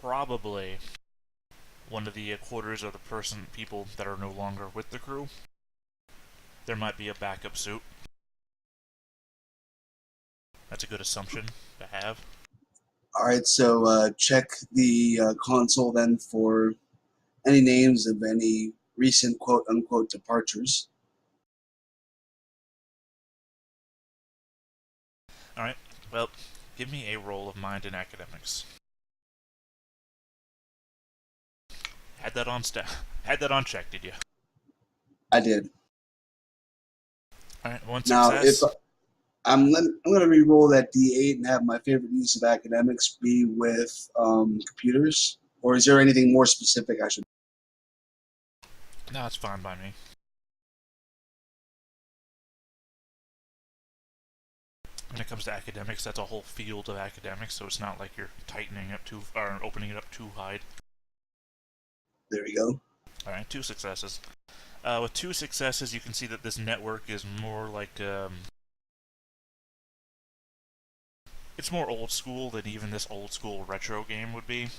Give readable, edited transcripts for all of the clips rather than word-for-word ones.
Probably one of the quarters of the people that are no longer with the crew. There might be a backup suit. That's a good assumption to have. All right, so check the console then for any names of any recent quote-unquote departures. Alright, well, give me a roll of mind in academics. Had that on check, did you? I did. Alright, one Now, if success. I'm going to re-roll that D8 and have my favorite use of academics be with computers, or is there anything more specific I should? No, it's fine by me. When it comes to academics, that's a whole field of academics, so it's not like you're tightening up too, or opening it up too wide. There we go. Alright, 2 successes. With 2 successes, you can see that this network is more like, it's more old school than even this old school retro game would be.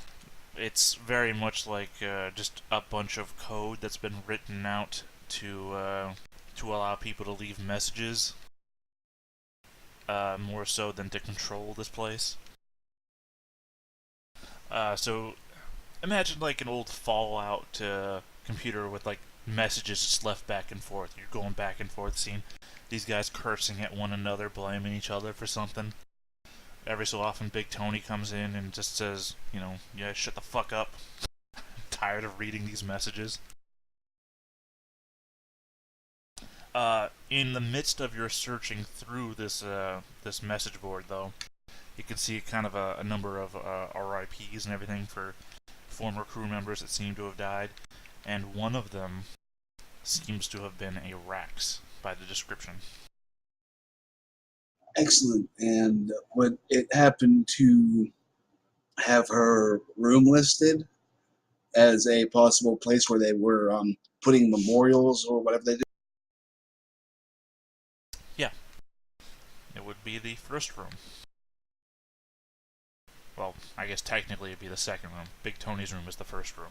It's very much like just a bunch of code that's been written out to allow people to leave messages, more so than to control this place. So imagine like an old Fallout computer with like messages just left back and forth. You're going back and forth, seeing these guys cursing at one another, blaming each other for something. Every so often, Big Tony comes in and just says, you know, yeah, shut the fuck up. I'm tired of reading these messages. In the midst of your searching through this message board, though, you can see kind of a number of RIPs and everything for former crew members that seem to have died, and one of them seems to have been a Rax by the description. Excellent. And would it happen to have her room listed as a possible place where they were putting memorials or whatever they did? Yeah, it would be the first room. Well, I guess technically it'd be the second room. Big Tony's room is the first room.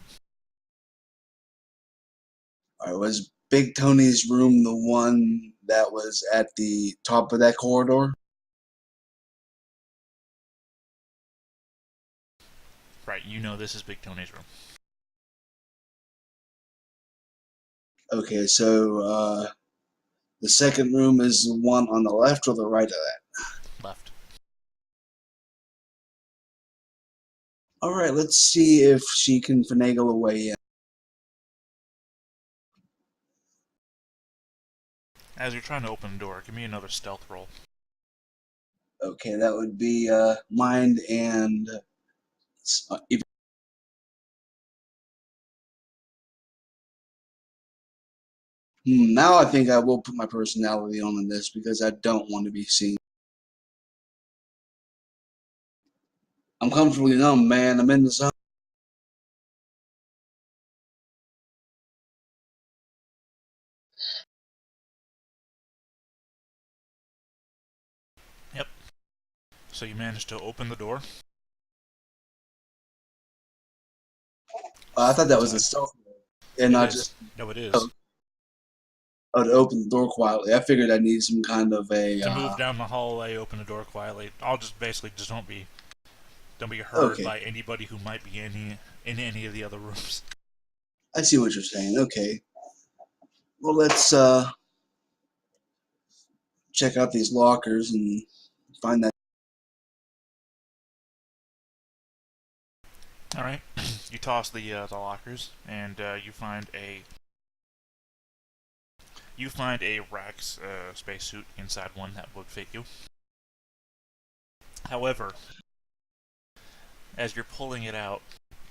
Was Big Tony's room the one that was at the top of that corridor? Right, you know this is Big Tony's room. Okay, so the second room is the one on the left or the right of that? Left. All right, let's see if she can finagle a way in. As you're trying to open the door, give me another stealth roll. Okay, that would be mind and now I think I will put my personality on this because I don't want to be seen. I'm comfortably numb, man. I'm in the zone. Yep. So you managed to open the door. I thought that was a stealth roll, and It not is. just No, it is. to open the door quietly. I figured I need some kind of a. To move down the hallway, open the door quietly. I'll just basically just don't be heard Okay, by anybody who might be in any of the other rooms. I see what you're saying. Okay, well let's check out these lockers and find that. All right. You toss the lockers, and you find a Rax spacesuit inside one that would fit you. However, as you're pulling it out,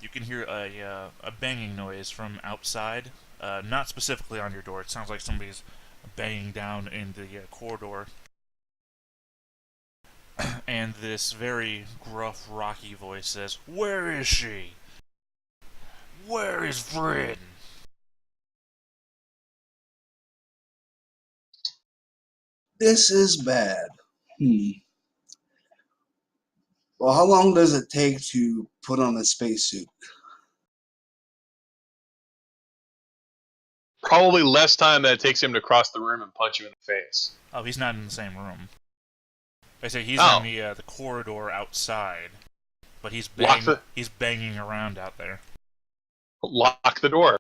you can hear a banging noise from outside. Not specifically on your door. It sounds like somebody's banging down in the corridor. And this very gruff, rocky voice says, "Where is she? Where is Vryn?" This is bad. Hmm. Well, how long does it take to put on a spacesuit? Probably less time than it takes him to cross the room and punch you in the face. Oh, he's not in the same room. I say he's in Oh, the corridor outside, but lock the he's banging around out there. lock the door.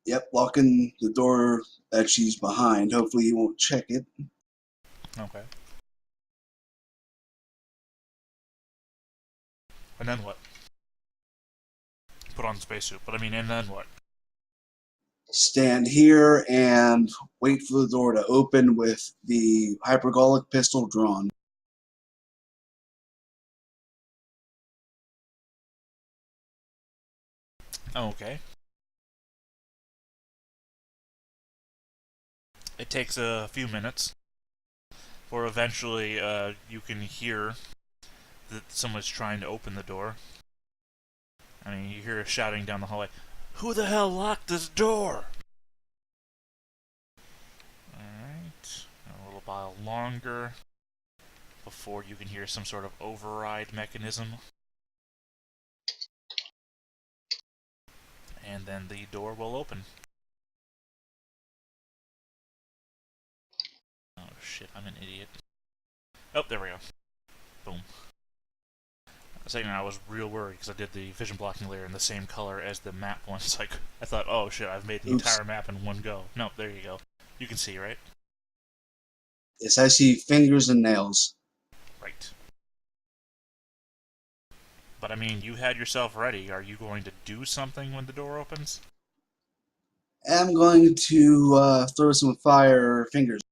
Yep, locking the door that she's behind. Hopefully, he won't check it. Okay. And then what? Put on the spacesuit. But I mean, and then what? Stand here and wait for the door to open with the hypergolic pistol drawn. Oh, okay. It takes a few minutes, or eventually you can hear that someone's trying to open the door. I mean, you hear shouting down the hallway, "Who the hell locked this door?" Alright. A little while longer before you can hear some sort of override mechanism. And then the door will open. Oh shit, I'm an idiot. Oh, there we go. Boom. A second I was real worried because I did the vision blocking layer in the same color as the map one. It's like, I thought, oh shit, I've made the Oops. entire map in one go. No, there you go. You can see, right? Yes, I see fingers and nails. Right. But I mean, you had yourself ready. Are you going to do something when the door opens? I'm going to throw some fire fingers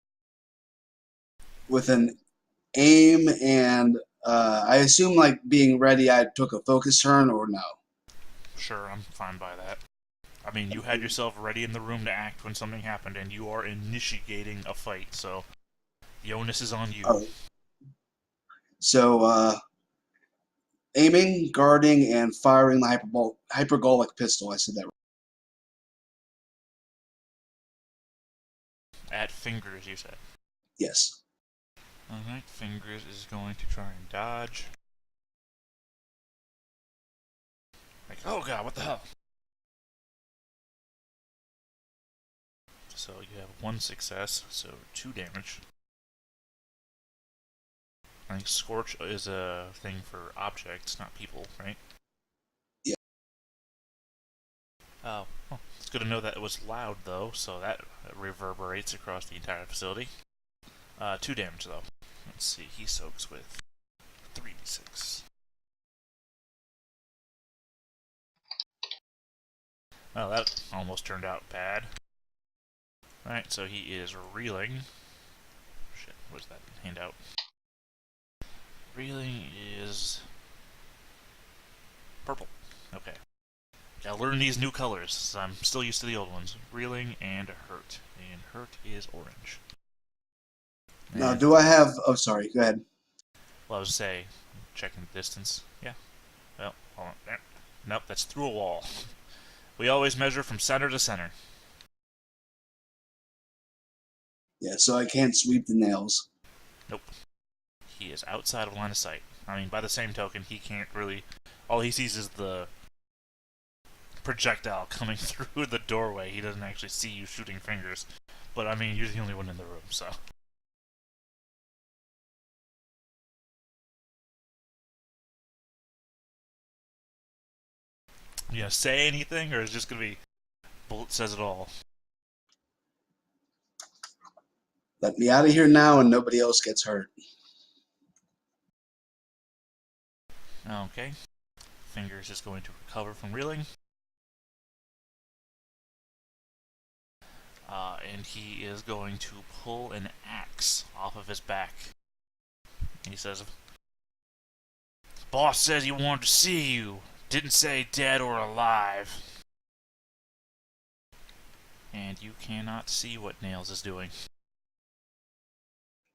with an aim, and I assume, like, being ready, I took a focus turn, or no? Sure, I'm fine by that. I mean, you had yourself ready in the room to act when something happened, and you are initiating a fight, so the onus is on you. Oh, so, aiming, guarding, and firing the hypergolic pistol. I said that right. At Fingers, you said. Yes. Alright, Fingers is going to try and dodge. Like, oh god, what the hell? So you have one success, so 2 damage. I think Scorch is a thing for objects, not people, right? Yeah. Oh, well, it's good to know that it was loud, though, so that reverberates across the entire facility. 2 damage, though. Let's see, he soaks with 3d6. Oh, that almost turned out bad. Alright, so he is reeling. Shit, where's that handout? Reeling is purple. Okay. Gotta learn these new colors. I'm still used to the old ones. Reeling and hurt. And hurt is orange. Now, And, do I have? Oh, sorry. Go ahead. well, I was say, checking the distance. Yeah. Well, hold on. There. Nope, that's through a wall. We always measure from center to center. Yeah, so I can't sweep the nails. Nope. He is outside of line of sight. I mean, by the same token, he can't really. All he sees is the projectile coming through the doorway. He doesn't actually see you shooting Fingers. But I mean, you're the only one in the room, so. You gonna say anything, or is it just gonna be Bullet says it all? Let me out of here now, and nobody else gets hurt. Okay. Fingers is going to recover from reeling. And he is going to pull an axe off of his back. He says, "Boss says he wanted to see you. Didn't say dead or alive." And you cannot see what Nails is doing.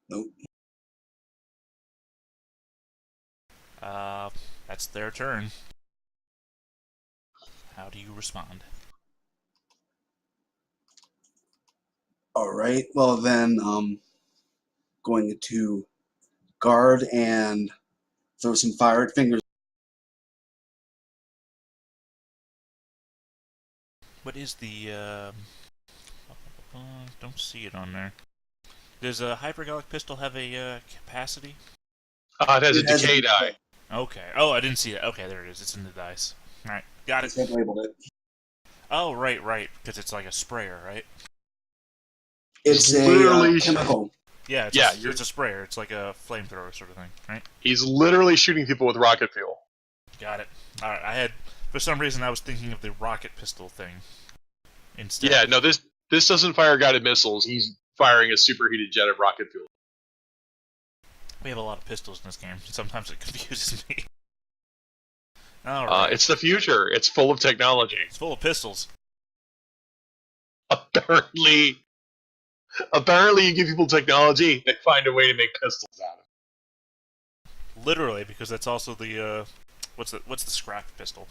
Nope. That's their turn. How do you respond? All right. Well then, going to guard and throw some fire at Fingers. What is the, don't see it on there. Does a hypergolic pistol have a capacity? It has a It has decay die. Okay. Oh, I didn't see that. Okay, there it is. It's in the dice. Alright, got it. They've labeled it. Oh, right. Because it's like a sprayer, right? It's a Literally- chemical. Yeah, it's a sprayer. It's like a flamethrower sort of thing, right? He's literally shooting people with rocket fuel. Got it. Alright, for some reason, I was thinking of the rocket pistol thing instead. Yeah, no, this doesn't fire guided missiles. He's firing a superheated jet of rocket fuel. We have a lot of pistols in this game. Sometimes it confuses me. Alright. It's the future. It's full of technology. It's full of pistols. Apparently, you give people technology, they find a way to make pistols out of it. Literally, because that's also the, what's the scrap pistol?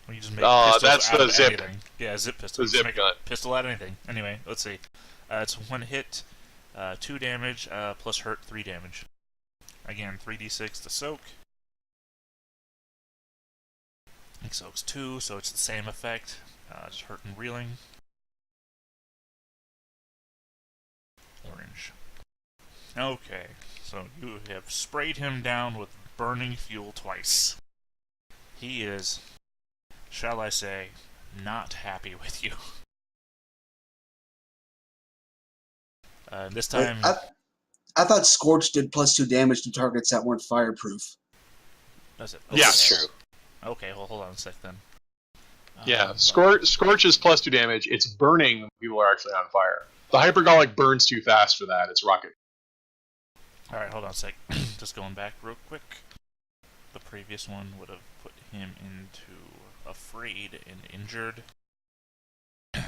When you just make pistols that's out the of zip. anything. Yeah, zip pistol. The You just zip make gun. a pistol out of anything. Anyway, let's see. It's 1 hit, 2 damage, plus hurt 3 damage. Again, 3d6 to soak. It soaks 2, so it's the same effect. Just hurt and reeling. Orange. Okay, so you have sprayed him down with burning fuel twice. He is, shall I say, not happy with you. This time... I thought Scorch did +2 damage to targets that weren't fireproof. Does it? Yeah, Okay. it's true. Okay, well, hold on a sec then. Yeah, Scorch is +2 damage. It's burning when people are actually on fire. The hypergolic burns too fast for that. It's rocket. Alright, hold on a sec. Just going back real quick. The previous one would have put him into afraid and injured.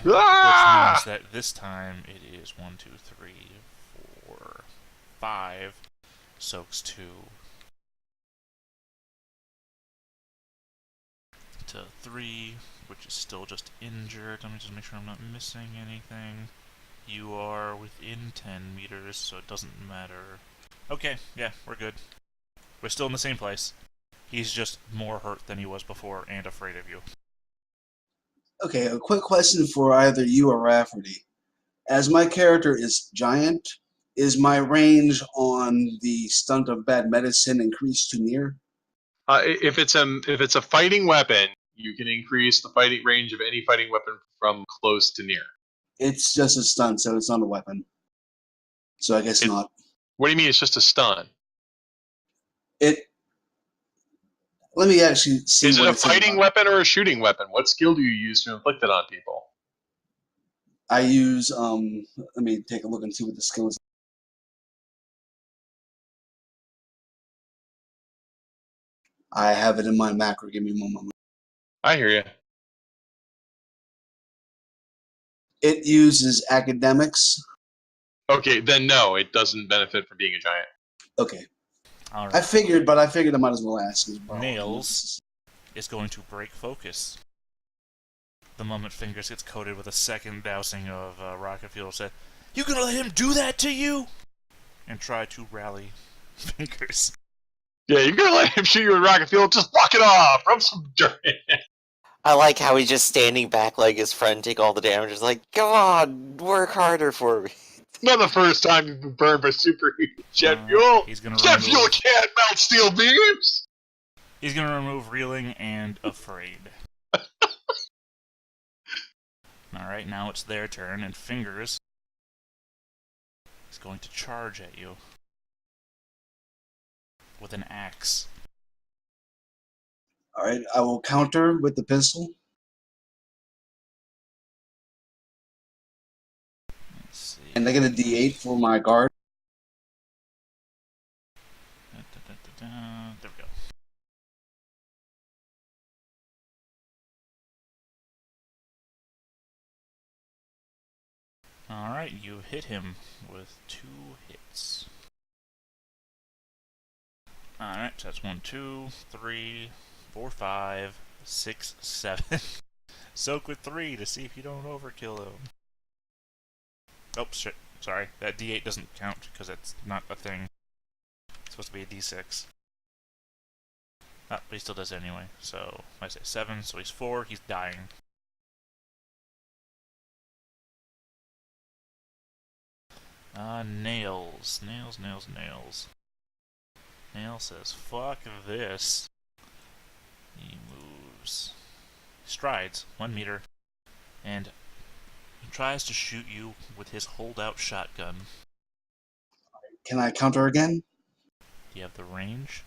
Ah! Which means that this time it is 1, 2, 3, 4, 5. Soaks 2. To 3, which is still just injured. Let me just make sure I'm not missing anything. You are within 10 meters, so it doesn't matter. Okay, yeah, we're good. We're still in the same place. He's just more hurt than he was before and afraid of you. Okay, a quick question for either you or Rafferty. As my character is giant, is my range on the stunt of bad medicine increased to near? If it's a fighting weapon, you can increase the fighting range of any fighting weapon from close to near. It's just a stunt, so it's not a weapon. So I guess not. What do you mean? It's just a stun. Let me actually see. Is it what a says fighting about weapon or a shooting weapon? What skill do you use to inflict it on people? I use let me take a look and see what the skill is. I have it in my macro. Give me one moment. I hear you. It uses academics. Okay, then no, it doesn't benefit from being a giant. Okay. Alright. I figured I might as well ask as well. Nails is going to break focus. The moment Fingers gets coated with a second dousing of rocket fuel, said, "You gonna let him do that to you?" And try to rally Fingers. Yeah, you're gonna let him shoot you with rocket fuel? Just walk it off! Rub some dirt in it. I like how he's just standing back like his friend take all the damage. It's like, come on, work harder for me. Not the first time you've been burned by superheated jet fuel. He's gonna Jet remove, fuel can't melt steel beams! He's gonna remove reeling and afraid. Alright, now it's their turn, and Fingers is going to charge at you with an axe. All right, I will counter with the pistol. Let's see. And I get a D8 for my guard. There we go. Alright, you hit him with 2 hits. Alright, so that's 1, 2, 3, 4, 5, 6, 7. Soak with 3 to see if you don't overkill him. Oh, shit. sorry, that D8 doesn't count because it's not a thing. It's supposed to be a D6. But he still does it anyway. So I say 7, so he's 4. He's dying. Nails. Nail says, fuck this. He moves. Strides 1 meter. And he tries to shoot you with his holdout shotgun. Can I counter again? Do you have the range?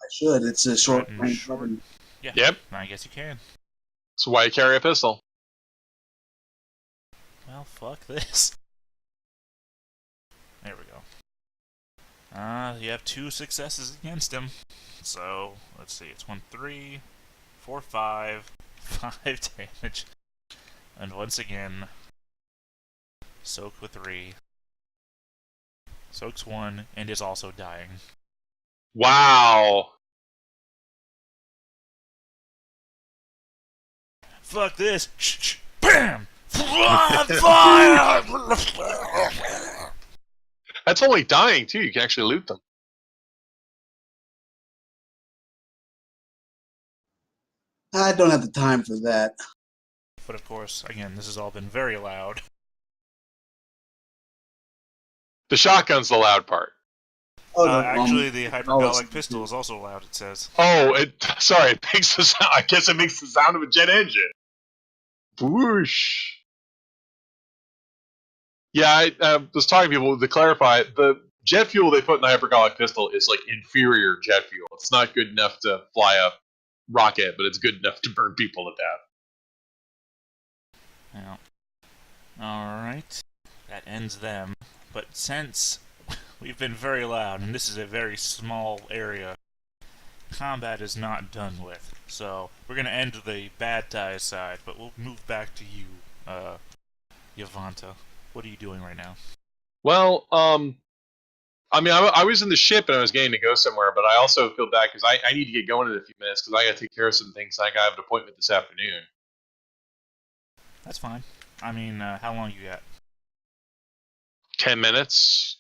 I should. It's a short Threaten range short? weapon. Yeah. Yep. I guess you can. That's why you carry a pistol. Well, fuck this. There we go. You have 2 successes against him. So, let's see. It's 1, 3, 4, 5. 5 damage. And once again, soak with 3. Soaks 1 and is also dying. Wow. Fuck this! Shh. Bam! Fire! That's only dying, too. You can actually loot them. I don't have the time for that. But of course, again, this has all been very loud. The shotgun's the loud part. Oh, no, Actually, the hypergolic it's- pistol is also loud, it says. Oh, sorry, it makes the sound. I guess it makes the sound of a jet engine. Whoosh. Yeah, I was talking to people to clarify. The jet fuel they put in the hypergolic pistol is like inferior jet fuel. It's not good enough to fly a rocket, but it's good enough to burn people to death. Yeah. Alright. That ends them. But since we've been very loud, and this is a very small area, combat is not done with. So, we're gonna end the bad guys side, but we'll move back to you, Yavanta. What are you doing right now? Well, I mean, I was in the ship and I was getting to go somewhere, but I also feel bad because I need to get going in a few minutes because I got to take care of some things. I have an appointment this afternoon. That's fine. I mean, how long you got? 10 minutes.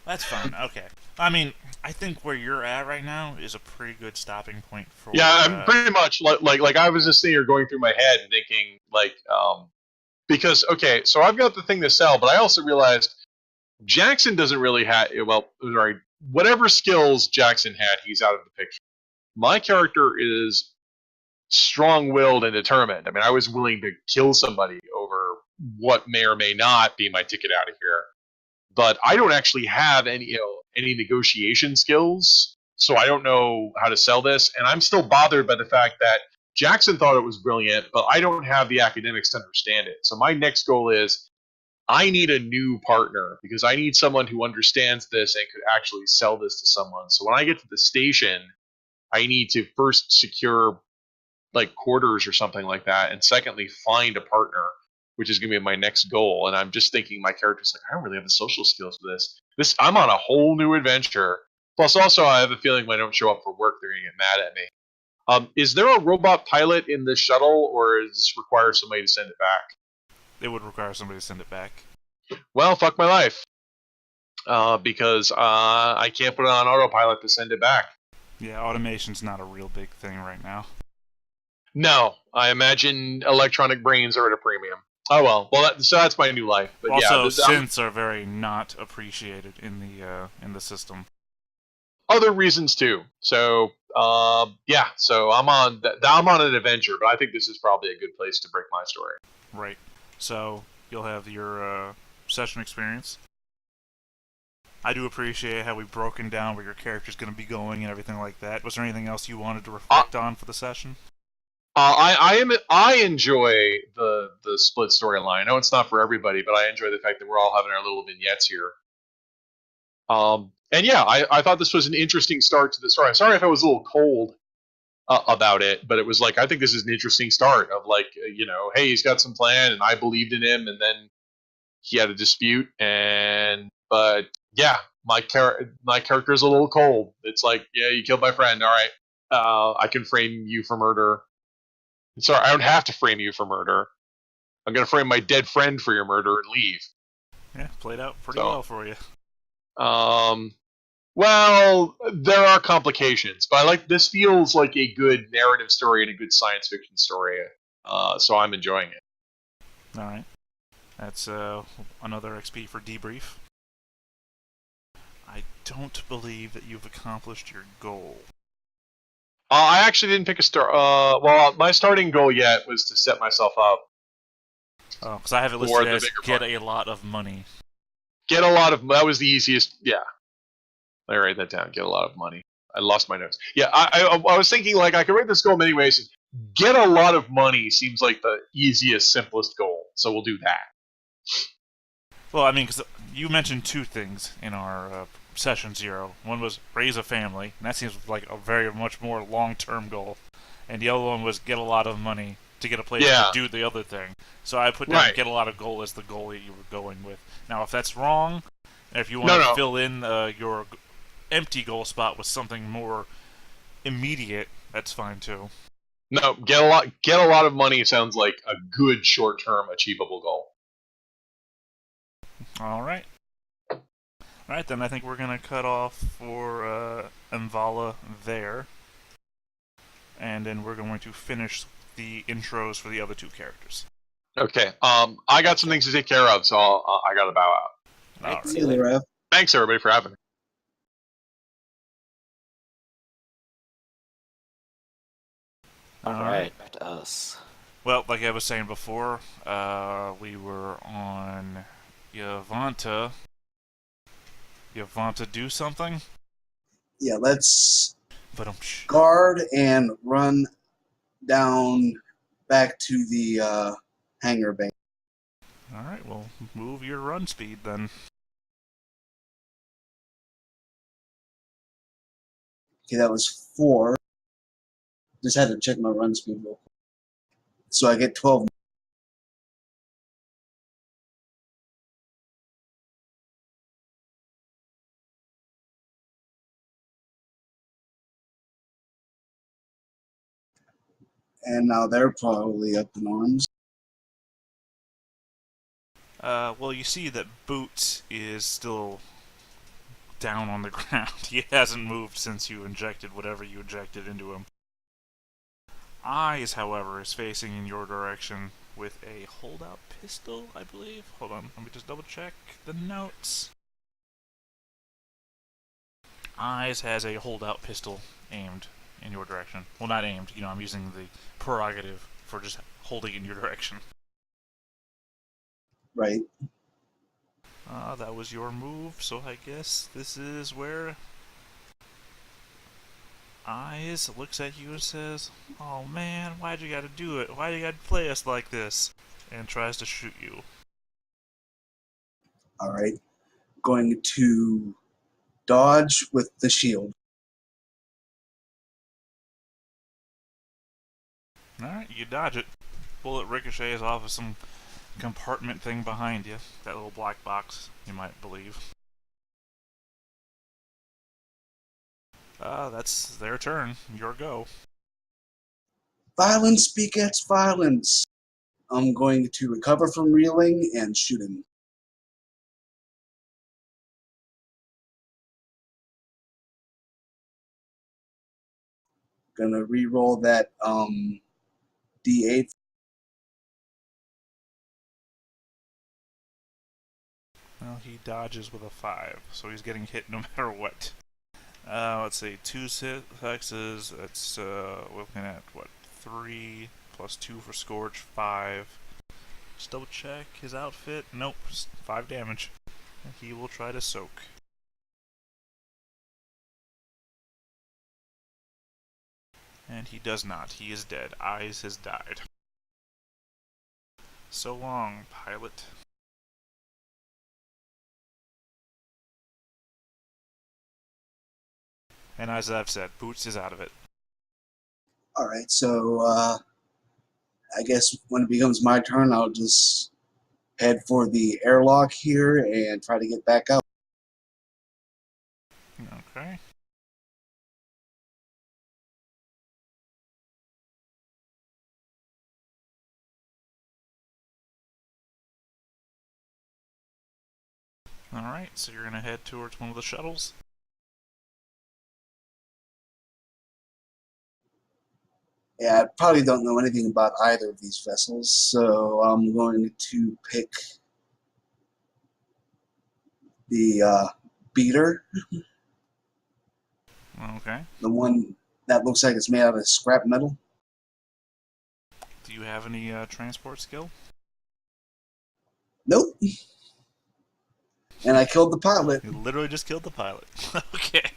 That's fine. Okay. I mean, I think where you're at right now is a pretty good stopping point for. Yeah, I'm pretty much like I was just sitting here going through my head and thinking because okay, so I've got the thing to sell, but I also realized Jackson doesn't really have whatever skills Jackson had, he's out of the picture. My character is strong-willed and determined. I mean, I was willing to kill somebody over what may or may not be my ticket out of here. But I don't actually have any negotiation skills, so I don't know how to sell this. And I'm still bothered by the fact that Jackson thought it was brilliant, but I don't have the academics to understand it. So my next goal is I need a new partner because I need someone who understands this and could actually sell this to someone. So when I get to the station, I need to first secure like quarters or something like that, and secondly, find a partner, which is going to be my next goal. And I'm just thinking my character's like, I don't really have the social skills for this. I'm on a whole new adventure. Plus, also, I have a feeling when I don't show up for work, they're going to get mad at me. Is there a robot pilot in the shuttle, or does this require somebody to send it back? It would require somebody to send it back. Well, fuck my life. Because I can't put it on autopilot to send it back. Yeah, automation's not a real big thing right now. No, I imagine electronic brains are at a premium. Oh well, so that's my new life. But also, yeah, synths are very not appreciated in the system. Other reasons too. So yeah, so I'm on an adventure, but I think this is probably a good place to break my story. Right. So you'll have your session experience. I do appreciate how we've broken down where your character's going to be going and everything like that. Was there anything else you wanted to reflect on for the session? I enjoy the split storyline. I know it's not for everybody, but I enjoy the fact that we're all having our little vignettes here. And yeah, I thought this was an interesting start to the story. I'm sorry if I was a little cold about it, but it was like I think this is an interesting start of like hey, he's got some plan, and I believed in him, and then he had a dispute, but yeah, my character is a little cold. It's like, yeah, you killed my friend. All right, I can frame you for murder. Sorry, I don't have to frame you for murder. I'm gonna frame my dead friend for your murder and leave. Yeah, played out pretty So, well for you. Well, there are complications, but I like this. Feels like a good narrative story and a good science fiction story. So I'm enjoying it. All right, that's another XP for debrief. I don't believe that you've accomplished your goal. I actually didn't pick a star. Well, my starting goal yet was to set myself up Oh, because I have it for listed the as bigger get part. a lot of money. Get a lot of. That was the easiest. Yeah, I write that down. Get a lot of money. I lost my notes. Yeah, I was thinking like I could write this goal many ways. Get a lot of money seems like the easiest, simplest goal. So we'll do that. Well, I mean, because you mentioned two things in our session 0. One was raise a family, and that seems like a very much more long-term goal. And the other one was get a lot of money to get a place to Yeah. do the other thing. So I put down Right. get a lot of goal as the goal that you were going with. Now, if that's wrong, and if you want No, to no. fill in your empty goal spot with something more immediate, that's fine too. No, get a lot of money sounds like a good short-term achievable goal. All right. All right, then I think we're going to cut off for Mvala there. And then we're going to finish the intros for the other two characters. Okay. I got some things to take care of, so I got to bow out. All Right, right. see See you you later. there, Rev. Thanks everybody for having me. All All right. right, back to us. Well, like I was saying before, we were on Yavanta. Yavanta do something? Yeah, let's But guard and run down back to the hangar bay. all right, well, move your run speed then. Okay, that was 4. Just had to check my run speed real quick. So I get 12. And now they're probably up in arms. Well, you see that Boots is still down on the ground. He hasn't moved since you injected whatever you injected into him. Eyes, however, is facing in your direction with a holdout pistol, I believe. Hold on, let me just double check the notes. Eyes has a holdout pistol aimed in your direction. Well, not aimed, I'm using the prerogative for just holding in your direction. Right. That was your move, so I guess this is where Eyes looks at you and says, "Oh man, why'd you gotta do it? Why'd you gotta play us like this?" And tries to shoot you. All right. Going to dodge with the shield. Alright, you dodge it. Bullet ricochets off of some compartment thing behind you. That little black box, you might believe. That's their turn. Your go. Violence begets violence. I'm going to recover from reeling and shoot him. Gonna re-roll that D8. Well, he dodges with a 5, so he's getting hit no matter what. Let's see, 2 successes, that's, looking at, 3 plus 2 for Scorch, 5. Just double check his outfit. Nope, just 5 damage. He will try to soak. And he does not. He is dead. Eyes has died. So long, pilot. And as I've said, Boots is out of it. All right, so I guess when it becomes my turn, I'll just head for the airlock here and try to get back out. Okay. Alright, so you're gonna head towards one of the shuttles. Yeah, I probably don't know anything about either of these vessels, so I'm going to pick the beater, Okay. the one that looks like it's made out of scrap metal. Do you have any transport skill? Nope. And I killed the pilot. You literally just killed the pilot. Okay.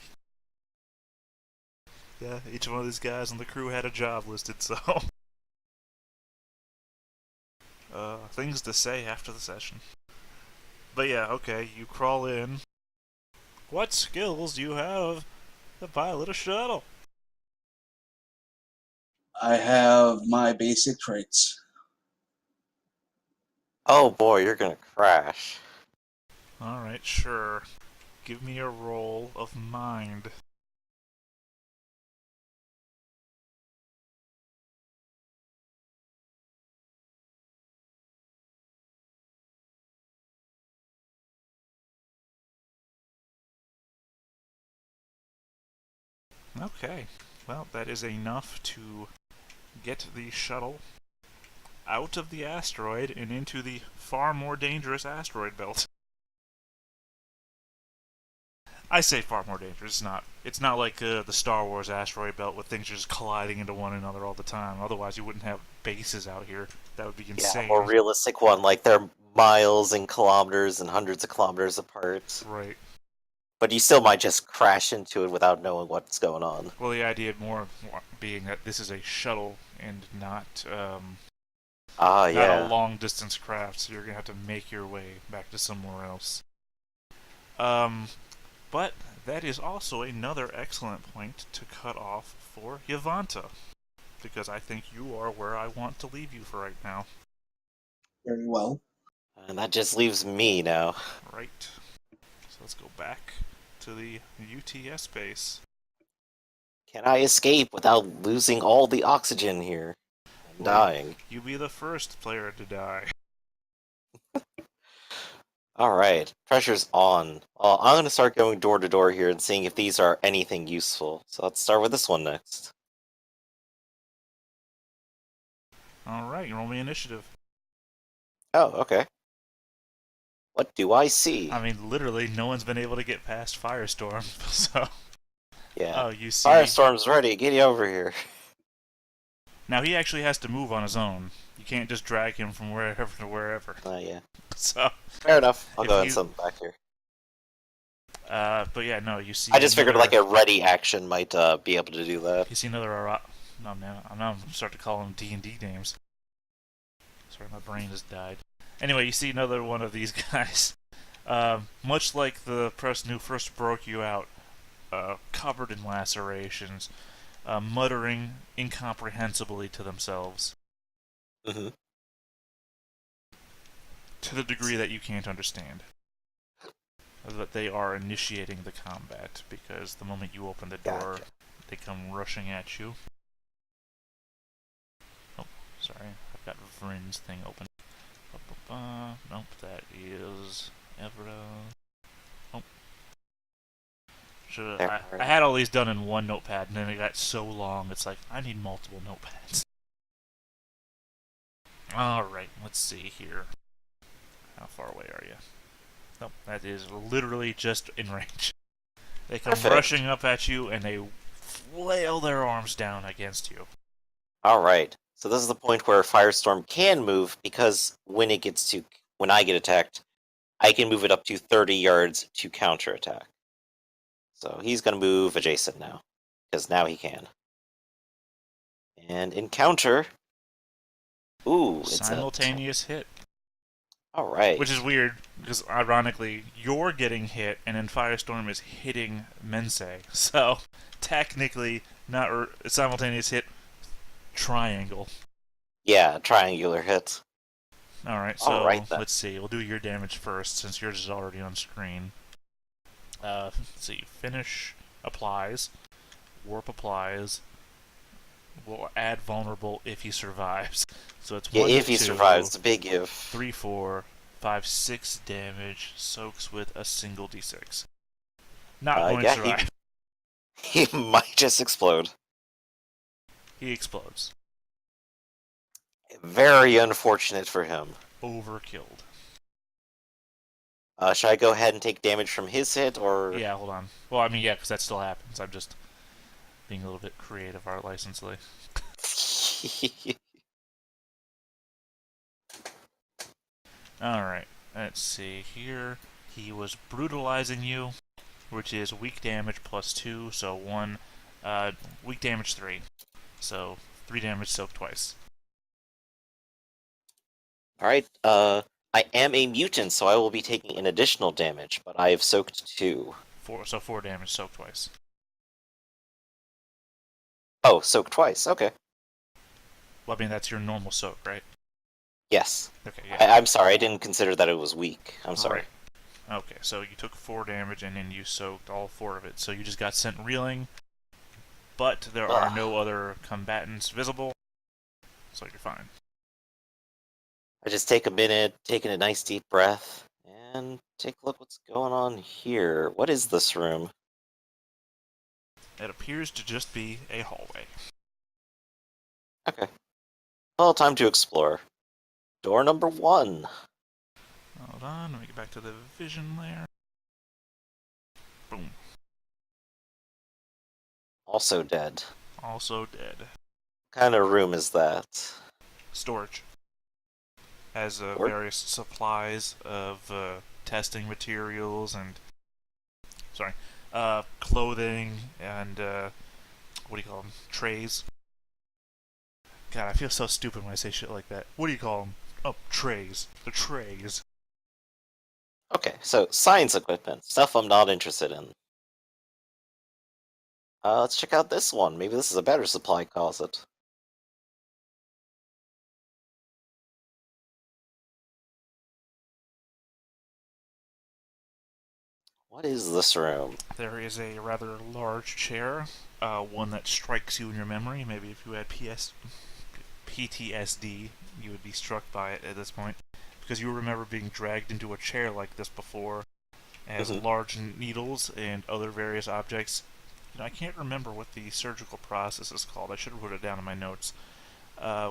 Yeah, each one of these guys on the crew had a job listed, so... things to say after the session. But yeah, okay, you crawl in. What skills do you have to pilot a shuttle? I have my basic traits. Oh boy, you're gonna crash. Alright, sure. Give me a roll of mind. Okay, well, that is enough to get the shuttle out of the asteroid and into the far more dangerous asteroid belt. I say far more dangerous. It's not like the Star Wars asteroid belt with things just colliding into one another all the time. Otherwise, you wouldn't have bases out here. That would be Yeah, insane. more realistic one, like they're miles and kilometers and hundreds of kilometers apart. Right. But you still might just crash into it without knowing what's going on. Well, the idea more being that this is a shuttle and not not a Yeah. long distance craft, so you're gonna have to make your way back to somewhere else. But that is also another excellent point to cut off for Yavanta, because I think you are where I want to leave you for right now. Very well. And that just leaves me now. Right. So let's go back to the UTS base. Can I escape without losing all the oxygen here? And Well, dying. you be the first player to die. Alright, pressure's on. I'm gonna start going door to door here and seeing if these are anything useful. So let's start with this one next. Alright, roll me initiative. Oh, okay. What do I see? I mean, literally, no one's been able to get past Firestorm, so... Yeah. Oh, you see... Firestorm's ready, get over here. Now, he actually has to move on his own. You can't just drag him from wherever to wherever. Yeah. So... Fair enough. I'll If go ahead and you- send them back here. But yeah, no, you see... I just figured another- like a ready action might be able to do that. You see another... No, man, I'm now starting to call them D&D names. Sorry, my brain has died. Anyway, you see another one of these guys. Much like the person who first broke you out, covered in lacerations, muttering incomprehensibly to themselves. Mm-hmm. To the degree that you can't understand. That they are initiating the combat, because the moment you open the door, Gotcha. they come rushing at you. Oh, sorry, I've got Vrin's thing open. Nope, that is Evra. Oh. I had all these done in one notepad, and then it got so long, it's like, I need multiple notepads. Alright, let's see here. How far away are you? Nope, that is literally just in range. They come Perfect. rushing up at you, and they flail their arms down against you. Alright. So this is the point where Firestorm can move, because when I get attacked, I can move it up to 30 yards to counterattack. So he's gonna move adjacent now, because now he can. And encounter. Ooh, it's Simultaneous hit. Alright. Which is weird, because ironically, you're getting hit, and then Firestorm is hitting Mensei. So, technically, not a simultaneous hit, triangle. Yeah, triangular hit. Alright, so Alright, then. let's see. We'll do your damage first, since yours is already on screen. Let's see. Finish applies. Warp applies. Will add vulnerable if he survives. So it's Yeah, 1 if to he 2, survives, it's a big if. 3, 4, 5, 6 damage, soaks with a single d6. Not going to Yeah, survive. he might just explode. He explodes. Very unfortunate for him. Overkilled. Should I go ahead and take damage from his hit, or...? Yeah, hold on. Well, I mean, yeah, because that still happens. I'm just being a little bit creative, art licensely. Alright, let's see here. He was brutalizing you, which is weak damage plus 2, so 1. Weak damage 3. So 3 damage soaked twice. Alright, I am a mutant, so I will be taking an additional damage, but I have soaked 2. 4 damage soaked twice. Oh, soaked twice, okay. Well, I mean, that's your normal soak, right? Yes. Okay, yeah. I'm sorry, I didn't consider that it was weak. I'm sorry. Right. Okay, so you took 4 damage and then you soaked all 4 of it. So you just got sent reeling, but there are no other combatants visible, so you're fine. I just take a minute, taking a nice deep breath, and take a look what's going on here. What is this room? It appears to just be a hallway. Okay. Well, time to explore. Door number 1. Hold on, let me get back to the vision layer. Boom. Also dead. Also dead. What kind of room is that? Storage. Has Or- various supplies of testing materials and... Sorry. Clothing and... what do you call them? Trays. God, I feel so stupid when I say shit like that. What do you call them? Oh, trays. The trays. Okay, so science equipment. Stuff I'm not interested in. Let's check out this one. Maybe this is a better supply closet. What is this room? There is a rather large chair, one that strikes you in your memory. Maybe if you had PTSD, you would be struck by it at this point, because you remember being dragged into a chair like this before. It has large needles and other various objects. You know, I can't remember what the surgical process is called. I should have wrote it down in my notes.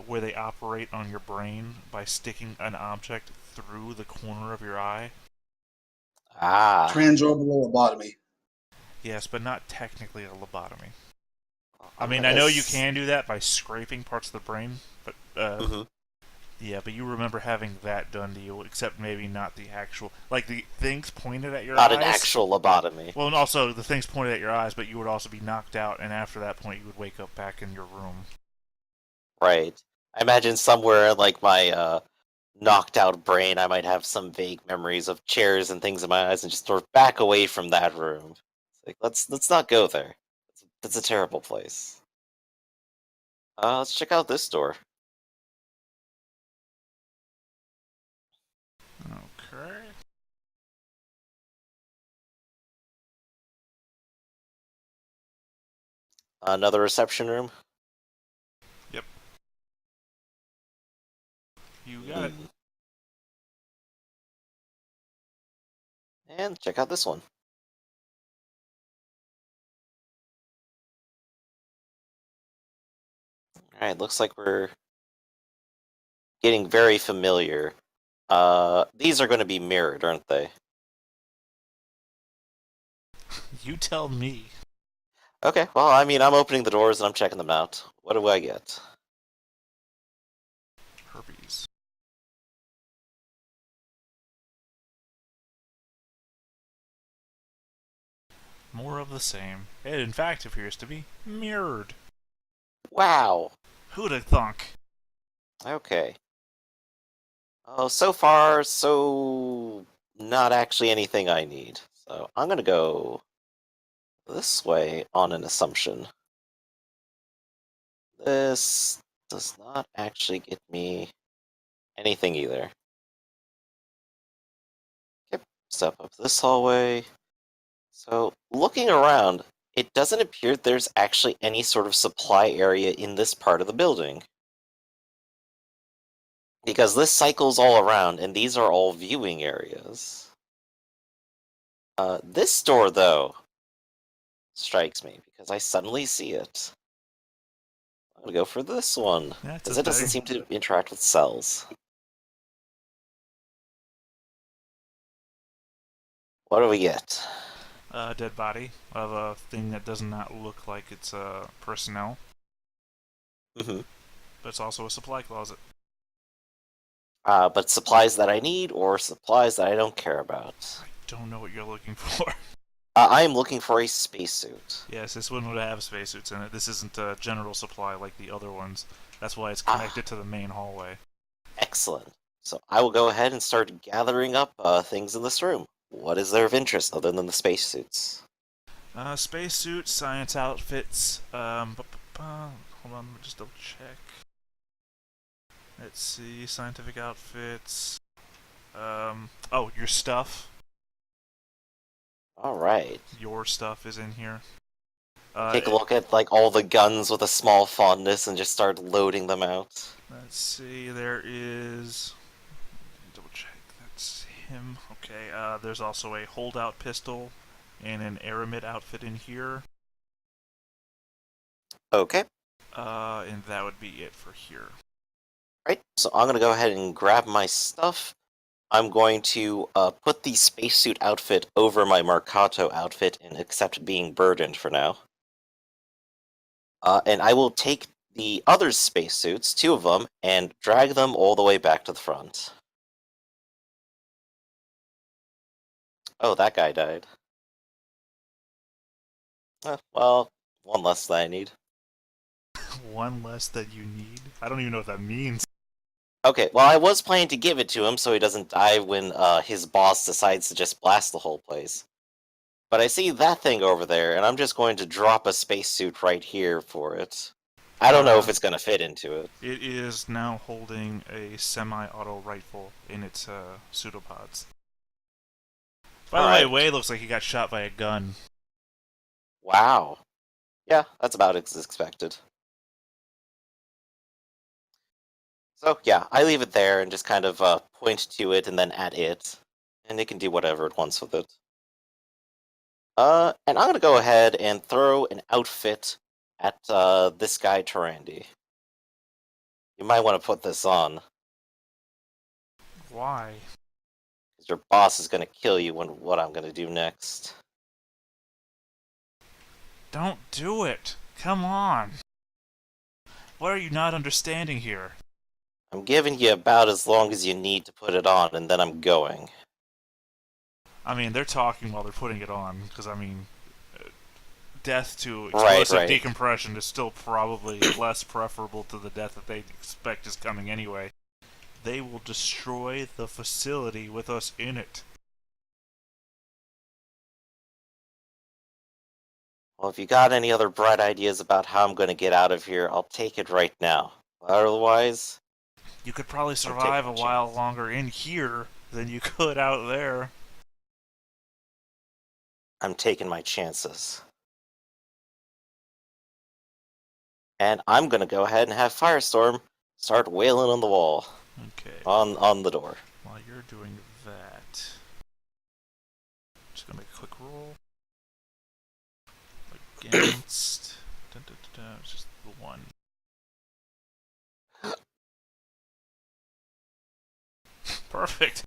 Where they operate on your brain by sticking an object through the corner of your eye. Ah. Transorbital lobotomy. Yes, but not technically a lobotomy. I I'm mean, gonna I know you can do that by scraping parts of the brain, but yeah, but you remember having that done to you, except maybe not the actual, like the things pointed at your Not eyes. an actual lobotomy. Well, and also the things pointed at your eyes, but you would also be knocked out, and after that point, you would wake up back in your room. Right. I imagine somewhere in, like, my knocked out brain, I might have some vague memories of chairs and things in my eyes, and just sort of back away from that room. It's like, let's not go there. That's a terrible place. Let's check out this door. Okay. Another reception room. Yep. You got it. And check out this one. Alright, looks like we're getting very familiar. These are going to be mirrored, aren't they? You tell me. Okay, well, I mean, I'm opening the doors and I'm checking them out. What do I get? Herpes. More of the same. It, in fact, appears to be mirrored. Wow! Who'd have thunk? Okay. Oh, so far, so not actually anything I need. So I'm gonna go this way on an assumption. This does not actually get me anything either. Yep, step up this hallway. So looking around, it doesn't appear there's actually any sort of supply area in this part of the building. Because this cycles all around, and these are all viewing areas. This door, though, strikes me, because I suddenly see it. I'm gonna go for this one, That's a because it doesn't thing. seem to interact with cells. What do we get? A dead body of a thing that does not look like it's personnel, Mm-hmm. but it's also a supply closet. But supplies that I need, or supplies that I don't care about. I don't know what you're looking for. I am looking for a spacesuit. Yes, this one would have spacesuits in it. This isn't a general supply like the other ones. That's why it's Ah, connected to the main hallway. excellent. So I will go ahead and start gathering up things in this room. What is there of interest other than the spacesuits? Spacesuits, science outfits. Hold on, let me just double check. Let's see, scientific outfits. Oh, your stuff. All right. Your stuff is in here. Take a look at like all the guns with a small fondness and just start loading them out. Let's see, there is. Double check. That's him. Okay. There's also a holdout pistol and an aramid outfit in here. Okay. And that would be it for here. Right. So I'm gonna go ahead and grab my stuff. I'm going to put the spacesuit outfit over my Mercato outfit and accept being burdened for now. And I will take the other spacesuits, 2 of them, and drag them all the way back to the front. Oh, that guy died. Well, one less than I need. One less that you need. I don't even know what that means. Okay, well, I was planning to give it to him so he doesn't die when his boss decides to just blast the whole place. But I see that thing over there, and I'm just going to drop a spacesuit right here for it. I don't know if it's going to fit into it. It is now holding a semi-auto rifle in its pseudopods. By the way, Alright. Wei looks like he got shot by a gun. Wow. Yeah, that's about as expected. So, yeah, I leave it there and just kind of point to it and then at it. And it can do whatever it wants with it. And I'm going to go ahead and throw an outfit at this guy, Tarandi. You might want to put this on, Why? because your boss is going to kill you when what I'm going to do next. Don't do it. Come on. What are you not understanding here? I'm giving you about as long as you need to put it on, and then I'm going. I mean, they're talking while they're putting it on, because, I mean, death to Right, explosive right. decompression is still probably less preferable to the death that they expect is coming anyway. They will destroy the facility with us in it. Well, if you got any other bright ideas about how I'm going to get out of here, I'll take it right now. Otherwise, You could probably I'm survive a taking a while chance. longer in here than you could out there. I'm taking my chances. And I'm going to go ahead and have Firestorm start wailing on the wall. Okay. On the door. While you're doing that, just gonna make a quick roll against. It's just the one. Perfect.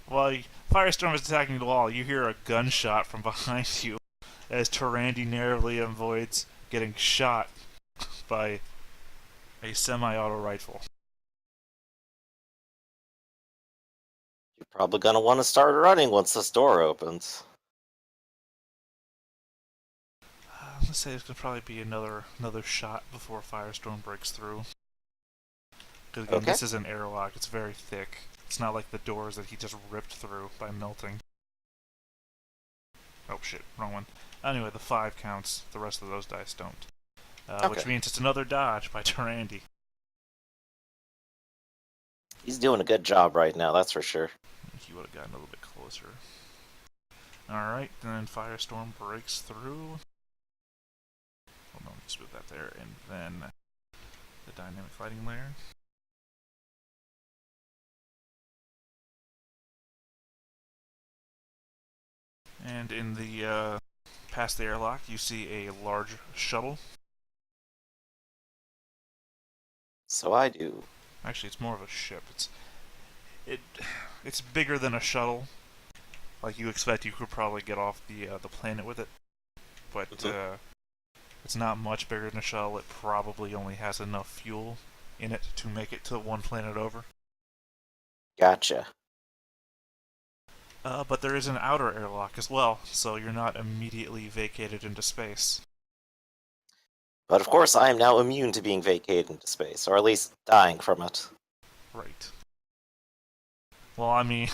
While Firestorm is attacking the wall, you hear a gunshot from behind you as Tarandi narrowly avoids getting shot by a semi-auto rifle. You're probably going to want to start running once this door opens. Let's say there's gonna probably be another shot before Firestorm breaks through. Because again, Okay. this is an airlock. It's very thick. It's not like the doors that he just ripped through by melting. Oh shit, wrong one. Anyway, the 5 counts. The rest of those dice don't. Which Okay. means it's another dodge by Tarandi. He's doing a good job right now, that's for sure. He would have gotten a little bit closer. Alright, then Firestorm breaks through. Hold on, just move that there. And then the dynamic fighting layer. And in the past the airlock, you see a large shuttle. So I do. Actually, it's more of a ship. It it's bigger than a shuttle. Like you expect, you could probably get off the planet with it, but it's not much bigger than a shuttle. It probably only has enough fuel in it to make it to one planet over. Gotcha. But there is an outer airlock as well, so you're not immediately vacated into space. But of course, I am now immune to being vacated into space, or at least dying from it. Right. Well, I mean,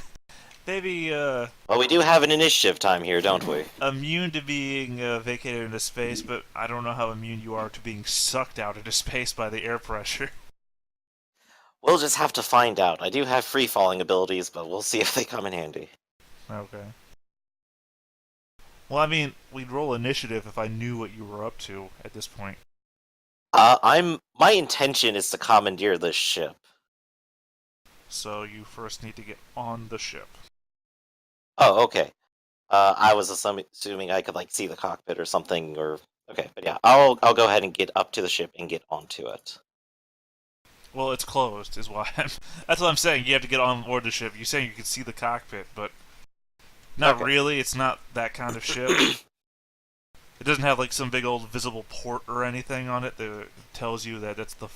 maybe Well, we do have an initiative time here, don't we? immune to being vacated into space, but I don't know how immune you are to being sucked out into space by the air pressure. We'll just have to find out. I do have free-falling abilities, but we'll see if they come in handy. Okay. Well, I mean, we'd roll initiative if I knew what you were up to at this point. My intention is to commandeer this ship. So you first need to get on the ship. Oh, okay. I was assuming I could like see the cockpit or something, or okay, but yeah, I'll go ahead and get up to the ship and get onto it. Well, it's closed, is why that's what I'm saying. You have to get on board the ship. You're saying you can see the cockpit, but not Okay. really. It's not that kind of ship. It doesn't have like some big old visible port or anything on it that tells you that it's the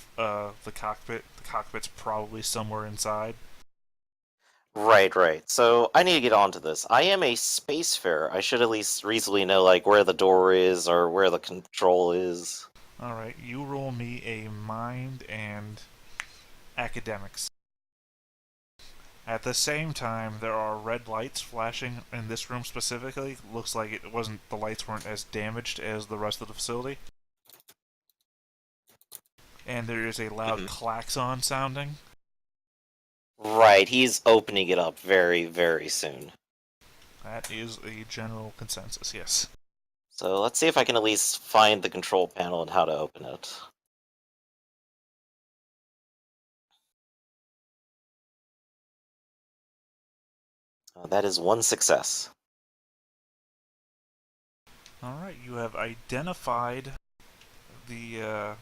cockpit. The cockpit's probably somewhere inside. Right. So I need to get onto this. I am a spacefarer. I should at least reasonably know like where the door is or where the control is. All right, you roll me a mind and academics. At the same time, there are red lights flashing in this room specifically. Looks like the lights weren't as damaged as the rest of the facility. And there is a loud klaxon sounding. Right, he's opening it up very, very soon. That is a general consensus, yes. So let's see if I can at least find the control panel and how to open it. That is one success. Alright, you have identified the, I'm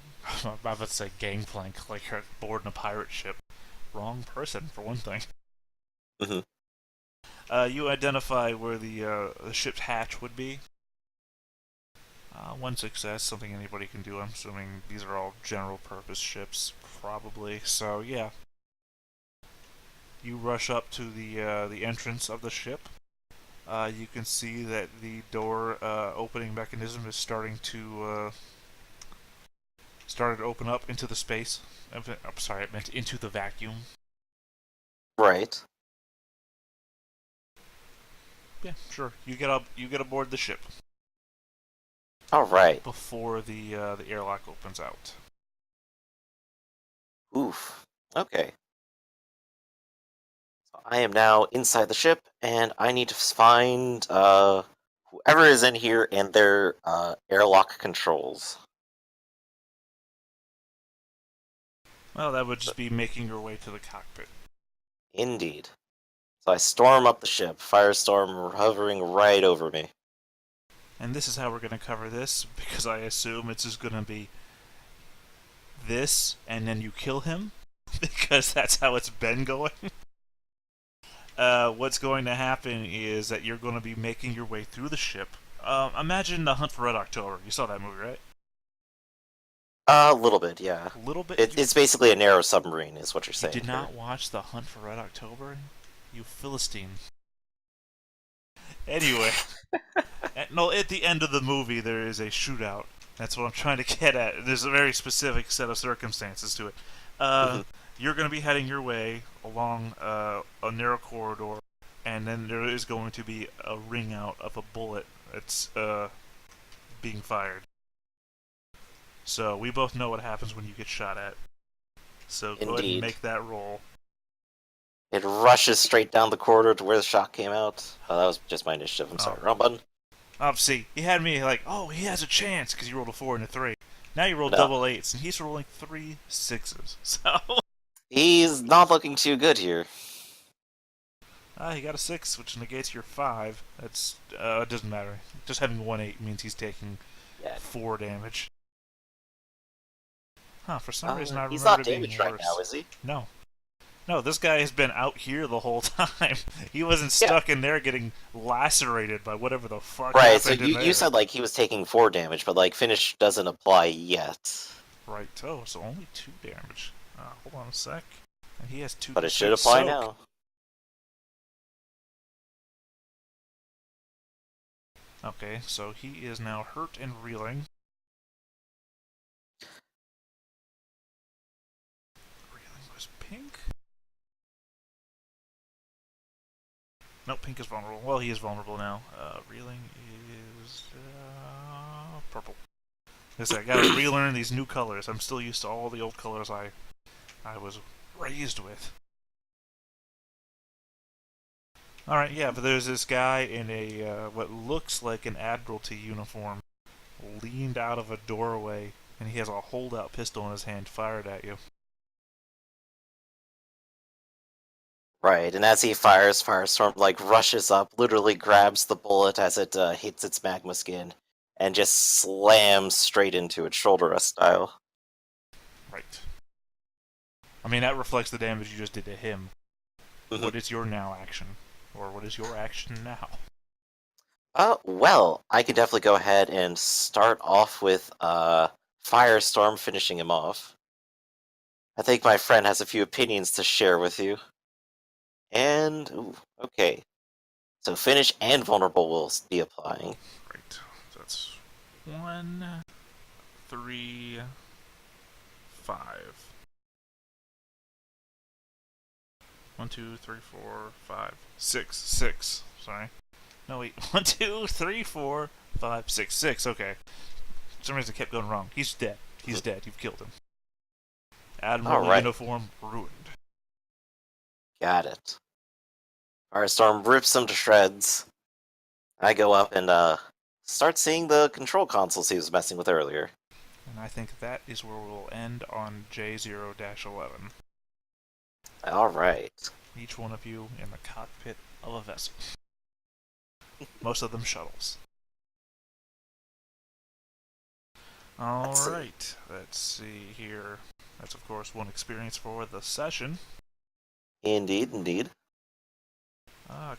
about to say gangplank, like you're board in a pirate ship. Wrong person, for one thing. You identify where the ship's hatch would be. One success, something anybody can do. I'm assuming these are all general purpose ships, probably. So yeah, you rush up to the entrance of the ship. You can see that the door opening mechanism is starting to open up into the space. I'm sorry, I meant into the vacuum. Right. Yeah, sure. You get aboard the ship All right. before the airlock opens out. Oof. Okay. So I am now inside the ship, and I need to find whoever is in here and their airlock controls. Well, that would just be making your way to the cockpit. Indeed. So I storm up the ship, Firestorm hovering right over me. And this is how we're going to cover this, because I assume it's just going to be this, and then you kill him, because that's how it's been going. What's going to happen is that you're going to be making your way through the ship. Imagine The Hunt for Red October. You saw that movie, right? A little bit, yeah. A little bit? It's basically a narrow submarine, is what you're You saying. did not watch The Hunt for Red October? You Philistine. Anyway. At the end of the movie, there is a shootout. That's what I'm trying to get at. There's a very specific set of circumstances to it. You're going to be heading your way along a narrow corridor, and then there is going to be a ring out of a bullet that's being fired. So we both know what happens when you get shot at. So go ahead and make that roll. It rushes straight down the corridor to where the shot came out. Oh, that was just my initiative. I'm sorry. Wrong button. See, he had me like, oh, he has a chance because you rolled a 4 and a 3. Now you rolled No. double 8s, and he's rolling 3 6s. So He's not looking too good here. He got a 6, which negates your 5. That's, it doesn't matter. Just having 1-8 means he's taking Yeah. 4 damage. Huh, for some reason I He's remembered not it being damaged right worse. now, is he? No. No, this guy has been out here the whole time. He wasn't Yeah. stuck in there getting lacerated by whatever the fuck Right, so happened in there. you said, like, he was taking 4 damage, but, like, finish doesn't apply yet. Right, oh, so only 2 damage. Hold on a sec. And he has 2 But it should apply now. Okay, so he is now hurt and reeling. Reeling was pink? No, pink is vulnerable. Well, he is vulnerable now. Reeling is purple. I gotta relearn these new colors. I'm still used to all the old colors I was raised with. Alright, yeah, but there's this guy in a, what looks like an Admiralty uniform, leaned out of a doorway, and he has a holdout pistol in his hand fired at you. Right, and as he fires, Firestorm, like, rushes up, literally grabs the bullet as it hits its magma skin, and just slams straight into it, shoulder rest style. Right. I mean, that reflects the damage you just did to him. Mhm. What is your now action? Or what is your action now? Well, I can definitely go ahead and start off with Firestorm finishing him off. I think my friend has a few opinions to share with you. And, ooh, okay. So finish and vulnerable will be applying. Right. That's 1, 3, 5. 1, 2, 3, 4, 5, 6. 6. Sorry. No, wait. 1, 2, 3, 4, 5, 6. 6. Okay. For some reason it kept going wrong. He's dead. He's dead. You've killed him. Admiral Alright. uniform ruined. Got it. Firestorm rips him to shreds. I go up and start seeing the control consoles he was messing with earlier. And I think that is where we'll end on J0-11. Alright. Each one of you in the cockpit of a vessel. Most of them shuttles. Alright, let's see here. That's of course one experience for the session. Indeed, indeed.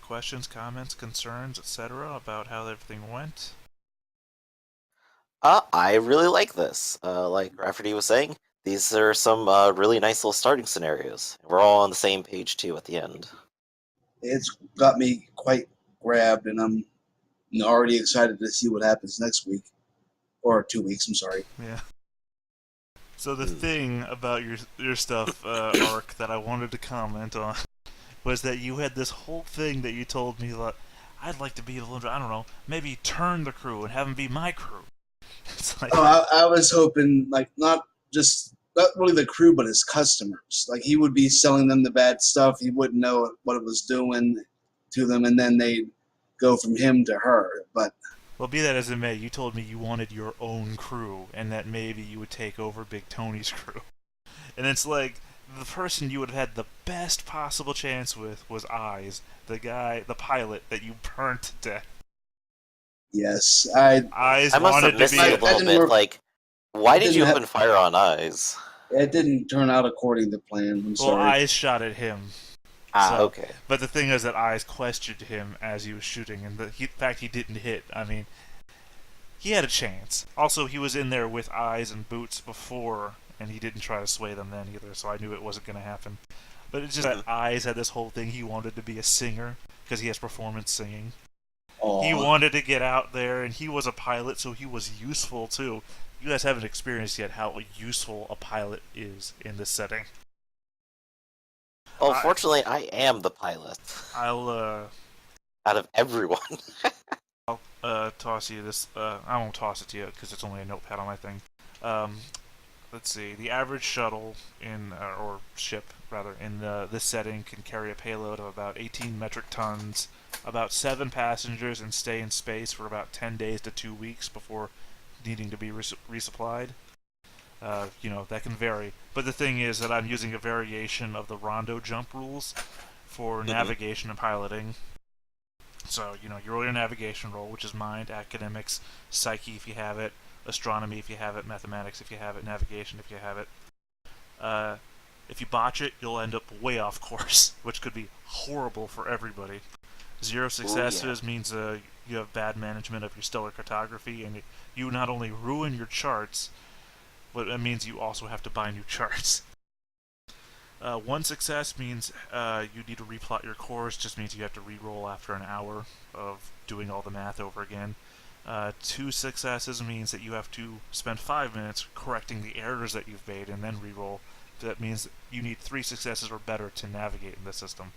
Questions, comments, concerns, etc. about how everything went? I really like this. Like Rafferty was saying, these are some really nice little starting scenarios. We're all on the same page too at the end. It's got me quite grabbed, and I'm already excited to see what happens next week. Or 2 weeks, I'm sorry. Yeah. So the thing about your stuff, Ark, that I wanted to comment on was that you had this whole thing that you told me that I'd like to be able to, I don't know, maybe turn the crew and have them be my crew. It's like, I was hoping, like, not really the crew, but his customers. Like, he would be selling them the bad stuff. He wouldn't know what it was doing to them, and then they'd go from him to her. But well, be that as it may, you told me you wanted your own crew, and that maybe you would take over Big Tony's crew. And it's like, the person you would have had the best possible chance with was Eyes, the pilot that you burnt to death. yes, Eyes I must wanted have missed to be. it a little bit. Like, why did you didn't open fire on Eyes? it didn't turn out according to plan. I'm Well, sorry. Eyes shot at him. Ah, So- okay. But the thing is that Eyes questioned him as he was shooting, and the fact he didn't hit, I mean, he had a chance. Also, he was in there with Eyes and Boots before, and he didn't try to sway them then either, so I knew it wasn't going to happen. But it's just that Eyes had this whole thing, he wanted to be a singer, because he has performance singing. Aw. He wanted to get out there, and he was a pilot, so he was useful too. You guys haven't experienced yet how useful a pilot is in this setting. Well, fortunately, I am the pilot. I'll Out of everyone. toss you this. I won't toss it to you because it's only a notepad on my thing. Let's see. The average shuttle or ship rather, in this setting can carry a payload of about 18 metric tons, about 7 passengers, and stay in space for about 10 days to 2 weeks before needing to be resupplied. That can vary. But the thing is that I'm using a variation of the rondo jump rules for navigation and piloting. So, you roll your navigation roll, which is mind, academics, psyche if you have it, astronomy if you have it, mathematics if you have it, navigation if you have it. If you botch it, you'll end up way off course, which could be horrible for everybody. 0 successes means you have bad management of your stellar cartography, and you not only ruin your charts, but it means you also have to buy new charts. 1 success means you need to replot your course, just means you have to re-roll after an hour of doing all the math over again. 2 successes means that you have to spend 5 minutes correcting the errors that you've made and then re-roll. That means you need 3 successes or better to navigate in the system,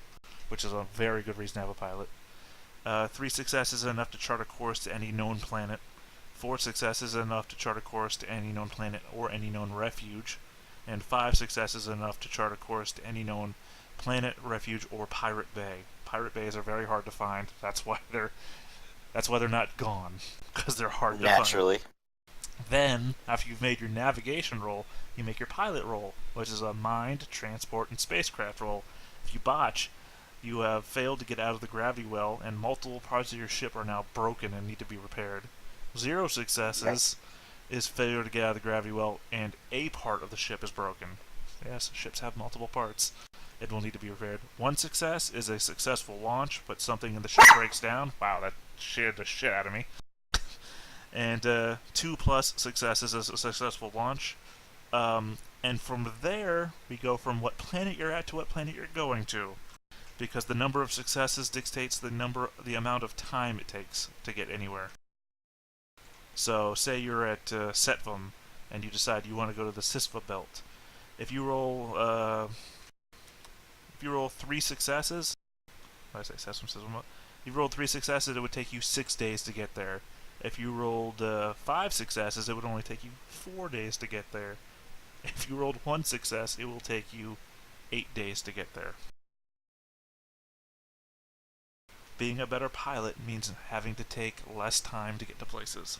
which is a very good reason to have a pilot. 3 successes is enough to chart a course to any known planet. 4 successes is enough to chart a course to any known planet or any known refuge. And 5 successes is enough to chart a course to any known planet, refuge, or pirate bay. Pirate bays are very hard to find. That's why they're not gone, because they're hard to find. Naturally. Then, after you've made your navigation roll, you make your pilot roll, which is a mind, transport, and spacecraft roll. If you botch, you have failed to get out of the gravity well, and multiple parts of your ship are now broken and need to be repaired. 0 successes is failure to get out of the gravity well, and a part of the ship is broken. Yes, ships have multiple parts. It will need to be repaired. 1 success is a successful launch, but something in the ship breaks down. Wow, that scared the shit out of me. And 2 plus successes is a successful launch. And from there, we go from what planet you're at to what planet you're going to, because the number of successes dictates the amount of time it takes to get anywhere. So, say you're at Setvam, and you decide you want to go to the Sisva belt. If you roll 3 successes, what did I say? Sisva. If you rolled 3 successes, it would take you 6 days to get there. If you rolled 5 successes, it would only take you 4 days to get there. If you rolled 1 success, it will take you 8 days to get there. Being a better pilot means having to take less time to get to places.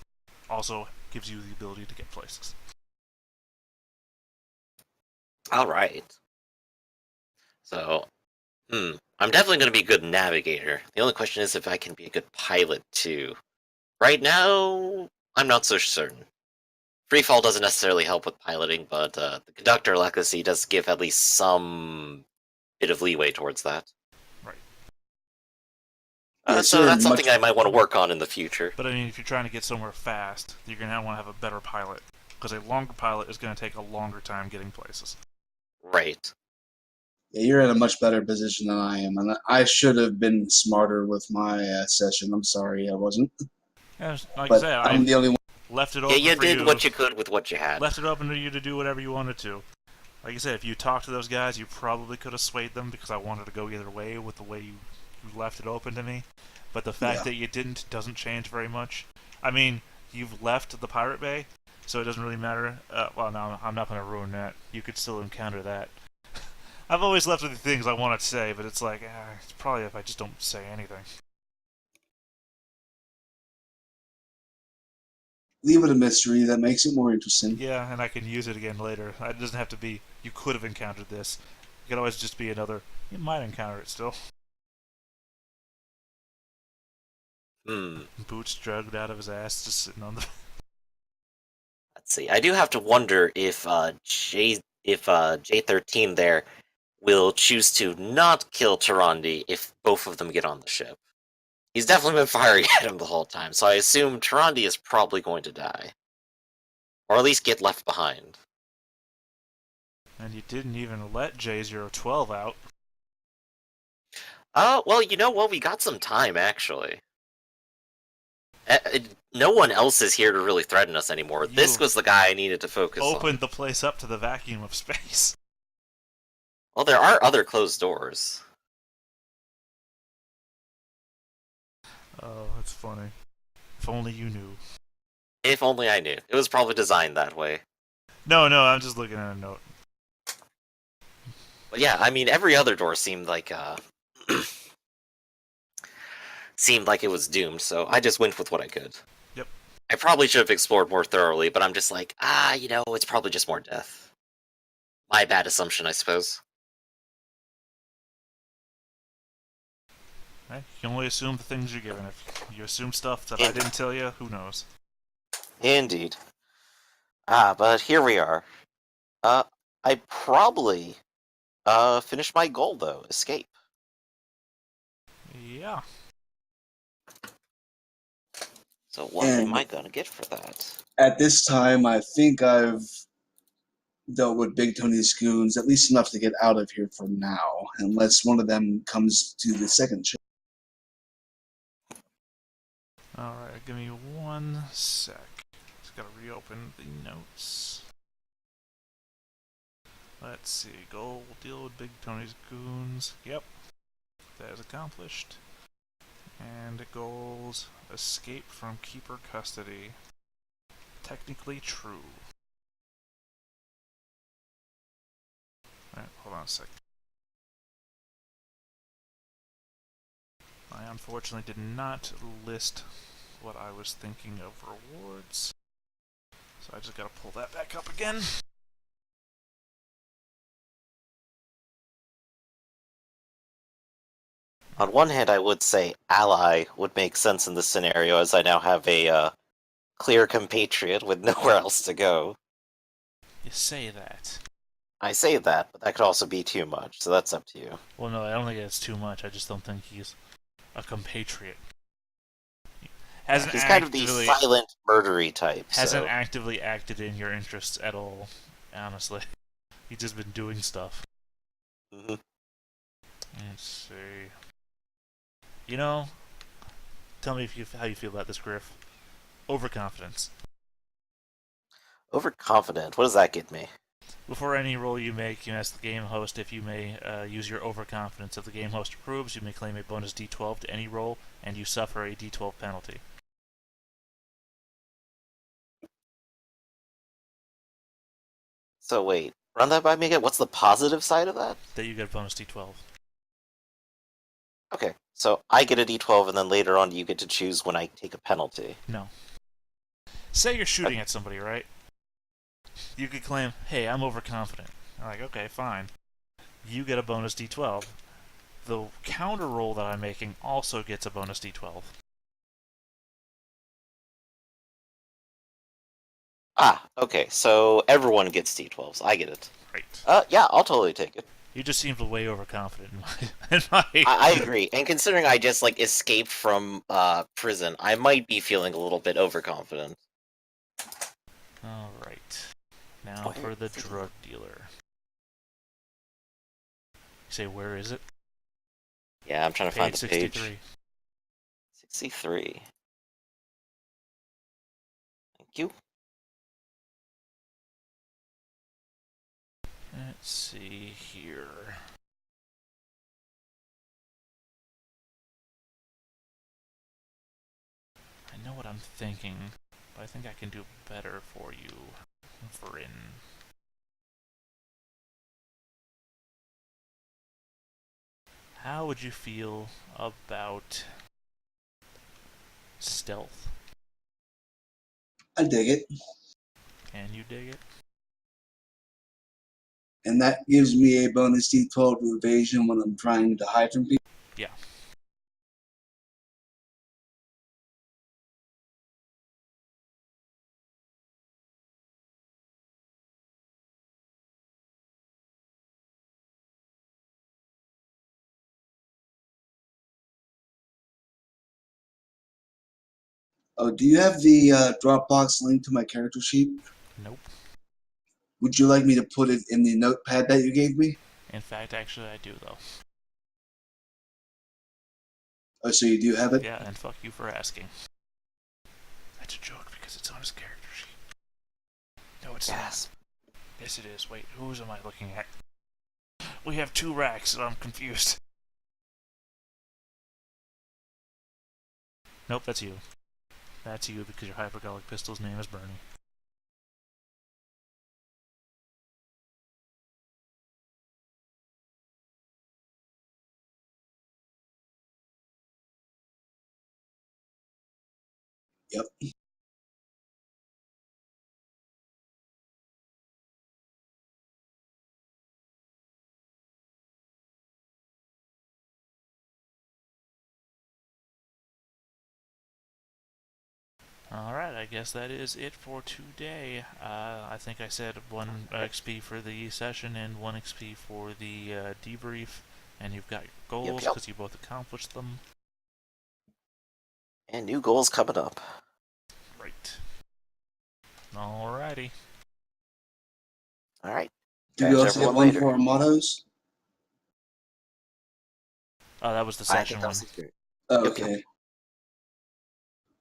Also gives you the ability to get places. Alright. So, I'm definitely going to be a good navigator. The only question is if I can be a good pilot, too. Right now, I'm not so certain. Freefall doesn't necessarily help with piloting, but the Conductor Legacy does give at least some bit of leeway towards that. Right. So that's something I might want to work on in the future. But I mean, if you're trying to get somewhere fast, you're going to want to have a better pilot. Because a longer pilot is going to take a longer time getting places. Right. Yeah, you're in a much better position than I am, and I should have been smarter with my session. I'm sorry I wasn't. Yeah, like But I said, I'm the only one. left it open Yeah, you for did what you could with what you had. Left it open to you to do whatever you wanted to. Like I said, if you talked to those guys, you probably could have swayed them, because I wanted to go either way with the way you left it open to me. But the fact that you didn't doesn't change very much. I mean, you've left the Pirate Bay, so it doesn't really matter. Well, no, I'm not going to ruin that. You could still encounter that. I've always left with the things I want to say, but it's like, it's probably if I just don't say anything. Leave it a mystery. That makes it more interesting. Yeah, and I can use it again later. It doesn't have to be, you could have encountered this. It could always just be another, you might encounter it still. Boots dragged out of his ass, just sitting on the... Let's see. I do have to wonder if J13 there will choose to not kill Tyrande if both of them get on the ship. He's definitely been firing at him the whole time, so I assume Tyrande is probably going to die. Or at least get left behind. And you didn't even let J012 out. Well, you know what? We got some time, actually. No one else is here to really threaten us anymore. This was the guy I needed to focus on. Opened the place up to the vacuum of space. Well, there are other closed doors. Oh, that's funny. If only you knew. If only I knew. It was probably designed that way. No, I'm just looking at a note. But yeah, I mean, every other door seemed like, seemed like it was doomed, so I just went with what I could. Yep. I probably should have explored more thoroughly, but I'm just like, it's probably just more death. My bad assumption, I suppose. Right? You can only assume the things you're given. If you assume stuff that I didn't tell you, who knows? Indeed. But here we are. I probably finished my goal though. Escape. Yeah. So what am And I gonna get for that? at this time, I think I've dealt with Big Tony's goons at least enough to get out of here for now, unless one of them comes to the second ship. Alright, give me 1 sec. Just gotta reopen the notes. Let's see. Goal, deal with Big Tony's goons. Yep. That is accomplished. And goals, escape from keeper custody. Technically true. Alright, hold on a sec. I unfortunately did not list what I was thinking of rewards. So I just gotta pull that back up again. On one hand, I would say ally would make sense in this scenario, as I now have a clear compatriot with nowhere else to go. You say that. I say that, but that could also be too much, so that's up to you. Well, no, I don't think it's too much. I just don't think he's a compatriot. Hasn't He's kind of the actively silent, murdery type. hasn't So. actively acted in your interests at all. Honestly, he's just been doing stuff. Mm-hmm. Let's see. You know, tell me how you feel about this, Griff. Overconfidence. Overconfident. What does that get me? Before any roll you make, you ask the game host if you may use your overconfidence. If the game host approves, you may claim a bonus D12 to any roll, and you suffer a D12 penalty. So wait, run that by me again. What's the positive side of that? That you get a bonus D12. Okay, so I get a D12, and then later on you get to choose when I take a penalty. No. Say you're shooting at somebody, right? You could claim, hey, I'm overconfident. I'm like, okay, fine. You get a bonus D12. The counter roll that I'm making also gets a bonus D12. Okay, so everyone gets D12s. I get it. Right. Yeah, I'll totally take it. You just seem way overconfident in my I agree. And considering I just, escaped from, prison, I might be feeling a little bit overconfident. Alright. Now for the drug dealer. You say, where is it? Yeah, I'm trying to find Page the 63. page. 63. Thank you. Let's see here. I know what I'm thinking, but I think I can do better for you, Vryn. How would you feel about stealth? I dig it. Can you dig it? And that gives me a bonus D12 to evasion when I'm trying to hide from people. Yeah. Oh, do you have the Dropbox link to my character sheet? Nope. Would you like me to put it in the notepad that you gave me? In fact, actually, I do, though. Oh, so you do have it? Yeah, and fuck you for asking. That's a joke because it's on his character sheet. No, it's Yes. not. Yes, it is. Wait, whose am I looking at? We have 2 racks, and I'm confused. Nope, that's you. That's you because your hypergolic pistol's name is Bernie. Yep. Alright, I guess that is it for today. I think I said 1 XP for the session and 1 XP for the debrief, and you've got your goals Yep. because you both accomplished them. And new goals coming up. Right. Alrighty. All right. Do we Catch also get everyone one later. for our mottos? That was the I section think that one. was the spirit. Okay.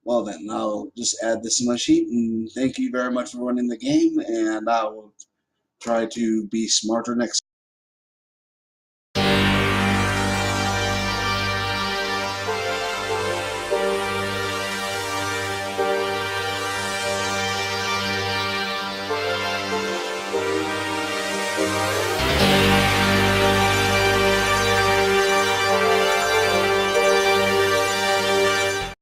Well then, I'll just add this to my sheet, and thank you very much for running the game, and I will try to be smarter next